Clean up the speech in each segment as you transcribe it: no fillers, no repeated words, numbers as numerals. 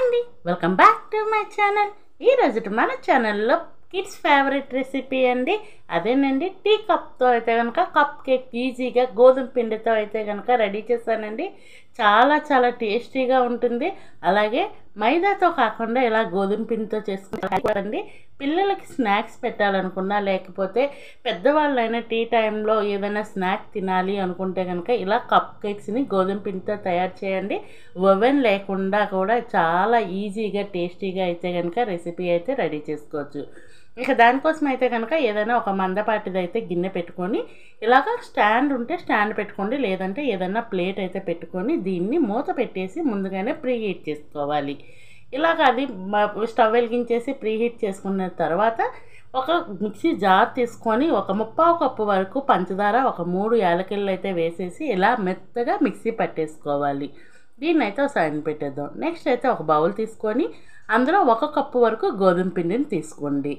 అండి, welcome back to my channel. ఈరోజు మన ఛానల్లో కిడ్స్ ఫేవరెట్ రెసిపీ అండి. అదేనండి, టీ కప్తో అయితే కనుక కప్ కేక్ ఈజీగా గోధుమ పిండితో అయితే కనుక రెడీ చేశానండి. చాలా చాలా టేస్టీగా ఉంటుంది. అలాగే మైదాతో కాకుండా ఇలా గోధుమ పిండితో చేసుకుంటారండి. పిల్లలకి స్నాక్స్ పెట్టాలనుకున్నా, లేకపోతే పెద్దవాళ్ళైనా టీ టైంలో ఏదైనా స్నాక్ తినాలి అనుకుంటే కనుక ఇలా కప్ కేక్స్ని గోధుమ పిండితో తయారు చేయండి. ఓవెన్ లేకుండా కూడా చాలా ఈజీగా టేస్టీగా అయితే కనుక రెసిపీ అయితే రెడీ చేసుకోవచ్చు. ఇక దానికోసం అయితే కనుక ఏదైనా ఒక మందపాటిది అయితే గిన్నె పెట్టుకొని, ఇలాగ స్టాండ్ ఉంటే స్టాండ్ పెట్టుకోండి, లేదంటే ఏదైనా ప్లేట్ అయితే పెట్టుకొని దీన్ని మూత పెట్టేసి ముందుగానే ప్రీహీట్ చేసుకోవాలి. ఇలాగ అది స్టవ్ వెలిగించేసి ప్రీహీట్ చేసుకున్న తర్వాత ఒక మిక్సీ జార్ తీసుకొని ఒక 1/4 కప్పు వరకు పంచదార, ఒక 3 యాలకులు అయితే వేసేసి ఇలా మెత్తగా మిక్సీ పట్టేసుకోవాలి. దీన్ని అయితే సైడ్ పెట్టేద్దాం. నెక్స్ట్ అయితే ఒక బౌల్ తీసుకొని అందులో 1 కప్పు వరకు గోధుమ పిండిని తీసుకోండి.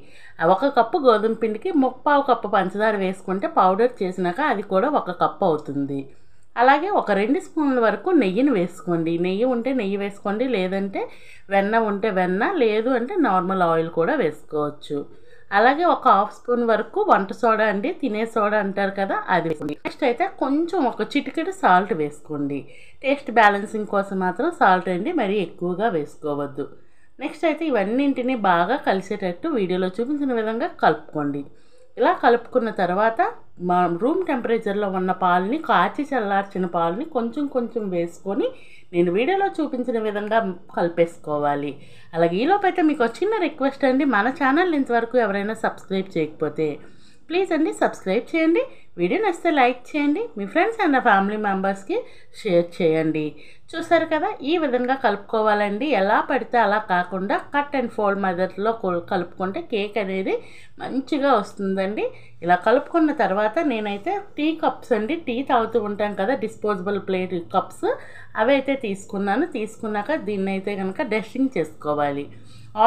1 కప్పు గోధుమ పిండికి 1/4 కప్పు పంచదార వేసుకుంటే పౌడర్ చేసినాక అది కూడా 1 కప్పు అవుతుంది. అలాగే ఒక 2 స్పూన్ల వరకు నెయ్యిని వేసుకోండి. నెయ్యి ఉంటే నెయ్యి వేసుకోండి, లేదంటే వెన్న ఉంటే వెన్న, లేదు అంటే నార్మల్ ఆయిల్ కూడా వేసుకోవచ్చు. అలాగే ఒక 1/2 స్పూన్ వరకు వంట సోడా అండి, తినే సోడా అంటారు కదా, అది వేసుకోండి. నెక్స్ట్ అయితే కొంచెం ఒక చిటికెడు సాల్ట్ వేసుకోండి. టేస్ట్ బ్యాలెన్సింగ్ కోసం మాత్రం సాల్ట్ అండి, మరీ ఎక్కువగా వేసుకోవద్దు. నెక్స్ట్ అయితే ఇవన్నింటినీ బాగా కలిసేటట్టు వీడియోలో చూపించిన విధంగా కలుపుకోండి. ఇలా కలుపుకున్న తర్వాత రూమ్ టెంపరేచర్లో ఉన్న పాలని, కాచి చల్లార్చిన పాలని కొంచెం కొంచెం వేసుకొని నేను వీడియోలో చూపించిన విధంగా కలిపేసుకోవాలి. అలాగే ఈలోపైతే మీకు చిన్న రిక్వెస్ట్ అండి, మన ఛానల్ ఇంతవరకు ఎవరైనా సబ్స్క్రైబ్ చేయకపోతే ప్లీజ్ అండి సబ్స్క్రైబ్ చేయండి. వీడియో నచ్చితే లైక్ చేయండి, మీ ఫ్రెండ్స్ అండ్ ఫ్యామిలీ మెంబర్స్కి షేర్ చేయండి. చూసారు కదా, ఈ విధంగా కలుపుకోవాలండి. ఎలా పడితే అలా కాకుండా కట్ అండ్ ఫోల్డ్ మెథడ్లో కలుపుకుంటే కేక్ అనేది మంచిగా వస్తుందండి. ఇలా కలుపుకున్న తర్వాత నేనైతే టీ కప్స్ అండి, టీ తాగుతూ ఉంటాం కదా, డిస్పోజబుల్ ప్లేట్ కప్స్, అవి అయితే తీసుకున్నాక దీన్ని అయితే కనుక డస్టింగ్ చేసుకోవాలి.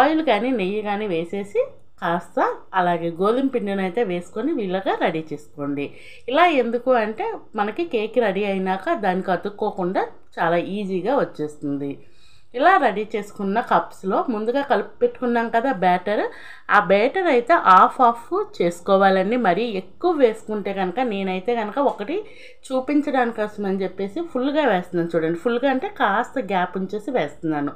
ఆయిల్ కానీ నెయ్యి కానీ వేసేసి కాస్త అలాగే గోధుమ పిండిని అయితే వేసుకొని వీళ్ళగా రెడీ చేసుకోండి. ఇలా ఎందుకు అంటే మనకి కేక్ రెడీ అయినాక దానికి అతుక్కోకుండా చాలా ఈజీగా వచ్చేస్తుంది. ఇలా రెడీ చేసుకున్న కప్స్లో ముందుగా కలిపి పెట్టుకున్నాం కదా బ్యాటర్, ఆ బ్యాటర్ అయితే ఆఫ్ చేసుకోవాలండి. మరీ ఎక్కువ వేసుకుంటే కనుక నేనైతే కనుక ఒకటి చూపించడానికి కోసం అని చెప్పేసి ఫుల్గా వేస్తున్నాను. చూడండి, ఫుల్గా అంటే కాస్త గ్యాప్ ఉంచేసి వేస్తున్నాను.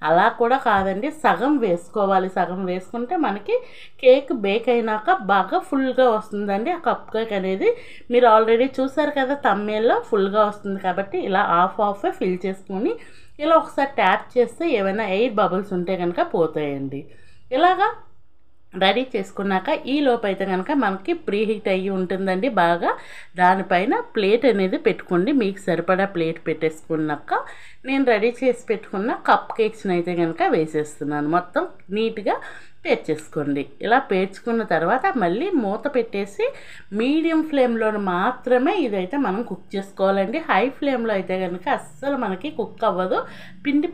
అలా కూడా కాదండి, సగం వేసుకోవాలి. సగం వేసుకుంటే మనకి కేక్ బేక్ అయినాక బాగా ఫుల్గా వస్తుందండి. ఆ కప్ కేక్ అనేది మీరు ఆల్రెడీ చూసారు కదా, థంబ్నెయిల్లో ఫుల్గా వస్తుంది. కాబట్టి ఇలా ఆఫ్ ఫిల్ చేసుకొని ఇలా ఒకసారి ట్యాప్ చేస్తే ఏమైనా ఎయిర్ బబుల్స్ ఉంటే కనుక పోతాయండి. ఇలాగా రెడీ చేసుకున్నాక ఈ లోపు అయితే కనుక మనకి ప్రీహీట్ అయ్యి ఉంటుందండి బాగా. దానిపైన ప్లేట్ అనేది పెట్టుకోండి. మీకు సరిపడా ప్లేట్ పెట్టేసుకున్నాక నేను రెడీ చేసి పెట్టుకున్న కప్ కేక్స్ని అయితే కనుక వేసేస్తున్నాను. మొత్తం నీట్గా పేర్చేసుకోండి. ఇలా పేర్చుకున్న తర్వాత మళ్ళీ మూత పెట్టేసి మీడియం ఫ్లేమ్లో మాత్రమే ఇదైతే మనం కుక్ చేసుకోవాలండి. హై ఫ్లేమ్లో అయితే కనుక అస్సలు మనకి కుక్ అవ్వదు,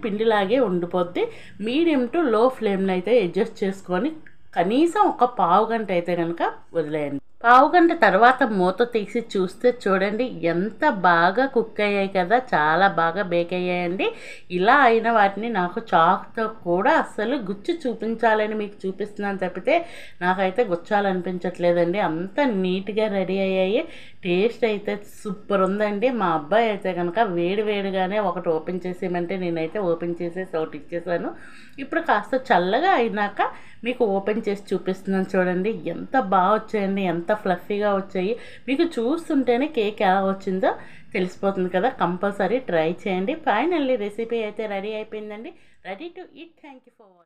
పిండిలాగే ఉండిపోద్ది. మీడియం టు లో ఫ్లేమ్లో అయితే అడ్జస్ట్ చేసుకొని కనీసం ఒక 1/2 గంట అయితే కనుక వదిలేయండి. 1/2 గంట తర్వాత మూత తీసి చూస్తే చూడండి ఎంత బాగా కుక్ అయ్యాయి కదా, చాలా బాగా బేక్ అయ్యాయండి. ఇలా అయిన వాటిని నాకు చాక్తో కూడా అస్సలు గుచ్చి చూపించాలని మీకు చూపిస్తున్నాను తప్పితే నాకైతే గుచ్చాలనిపించట్లేదండి. అంత నీట్గా రెడీ అయ్యాయి. టేస్ట్ అయితే సూపర్ ఉందండి. మా అబ్బాయి అయితే కనుక వేడిగానే ఒకటి ఓపెన్ చేసేయమంటే నేనైతే ఓపెన్ చేసేసి ఒకటి ఇచ్చేసాను. ఇప్పుడు కాస్త చల్లగా అయినాక మీకు ఓపెన్ చేసి చూపిస్తున్నాను. చూడండి ఎంత బాగా వచ్చాయండి, ఎంత ఫ్లఫీగా వచ్చాయి. మీకు చూస్తుంటేనే కేక్ ఎలా వచ్చిందో తెలిసిపోతుంది కదా. కంపల్సరీ ట్రై చేయండి. ఫైనల్లీ రెసిపీ అయితే రెడీ అయిపోయిందండి. Ready to eat. Thank you for watching.